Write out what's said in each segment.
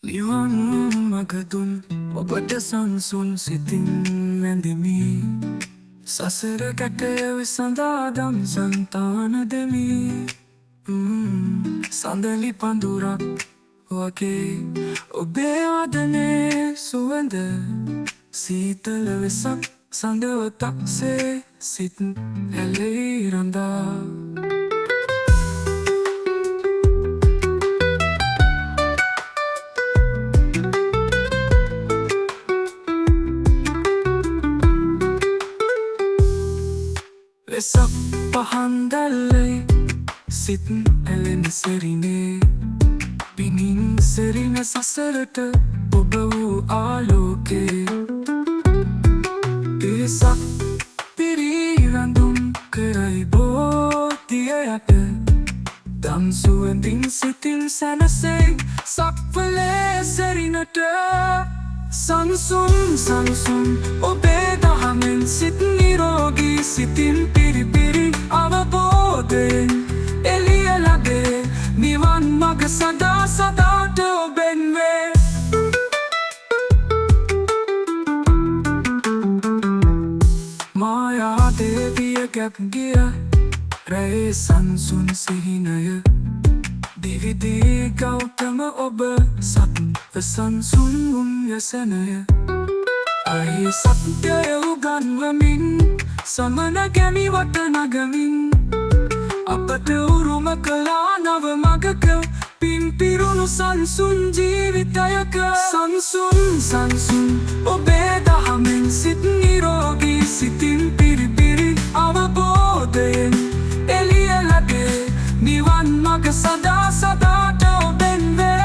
නිවන් මගදුන් ඔබට සංසුන් සිතින් වැඳෙමි සසර කැටය විසඳා දම් සන්තාන දෙමි සඳලි පඳුරක් වගේ ඔබේ වදනේ සුවඳ සීතල වෙසක් සඳවතක්සේ සිත් ඇලෙයි රඳා වෙසක් පහන් දැල්ලේ සිත් ඇලෙන සෙරිනේ පිනින් සෙරින සසරට ඔබ වූ ආලෝකේ වෙසක් පිරිරඳුම් කරයි බෝධිය යට දම් සුවඳින් සිතින් සැනසෙයි සක්වලේ සෙරිනට සංසුන් සංසුන් ඔබේ දහමෙන් සිත් නිරෝගී සිතින් පිරිපිරි අවබෝධයෙන් එළිය ලැබේ නිවන් මඟ සදා සදාට ඔබෙන් වේ මායා දේවිය ගැබ් ගිය රැයේ සංසුන් සිහිනය දිවිදී ගෞතම ඔබ සත්ව සංසුන් උන්වසනය අයි සත්‍යය උගන්වමින් සමන ගැමි වට නගමින් අපට උරුම කළා නව මගක පින්පිරුණු සංසුන් ජීවිතයක සංසුන් සංසුන් ඔබේ දහමෙන් සිත් නිරෝගී සිතින් පිරිපිරි අවබෝධයෙන් එළිය ලැබේ නිවන් මඟ සදා සදාට ඔබෙන් වේ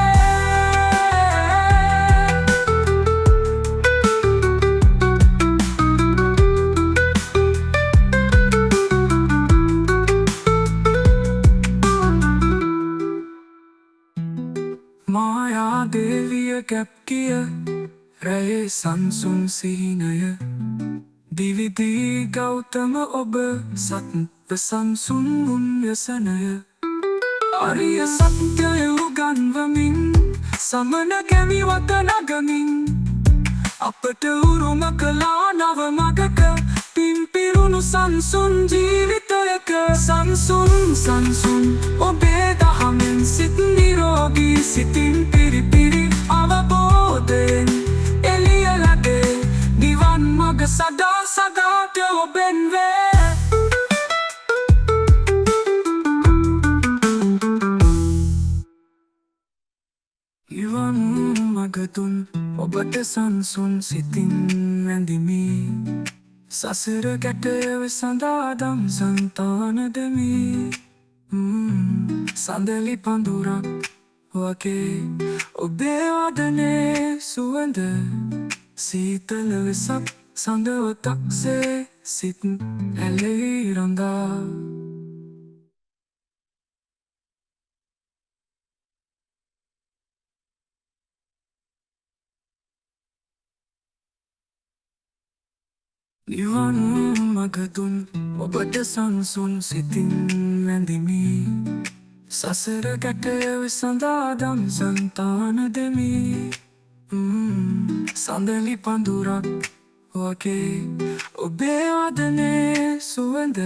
මායා දේවිය ගැබ් ගිය රැයේ සංසුන් සිහිනය දිවිදී ගෞතම ඔබ සත්ව සංසුන් උන්වසනය අරිය සත්‍යය උගන්වමින් සමන ගැමි වත නගමින් අපට උරුම කළා නව මගක පින්පිරුණු සංසුන් ජීවිතයක සංසුන් සංසුන් ඔබේ දහමෙන් සිත් නිරෝගී සිතින් පිරිපිරි අවබෝධයෙන් එළිය ලැබේ නිවන් මඟ සදා සදාට ඔබෙන් වේ නිවන් මගතුන් ඔබට සංසුන් සිතින් වැඳෙමි සසර කැටය විසඳා දම් සන්තාන දෙමි සඳලි පඳුරක් වගේ ඔබේ වදනේ සුවඳ සීතල වෙසක් සඳවතක්සේ සිත් ඇලෙයි රඳා නිවන් මගදුන් ඔබට සංසුන් සිතින් වැඳෙමි සසර කැටය විසඳා දම් සන්තාන දෙමි සඳලි පඳුරක් වගේ ඔබේ වදනේ සුවඳ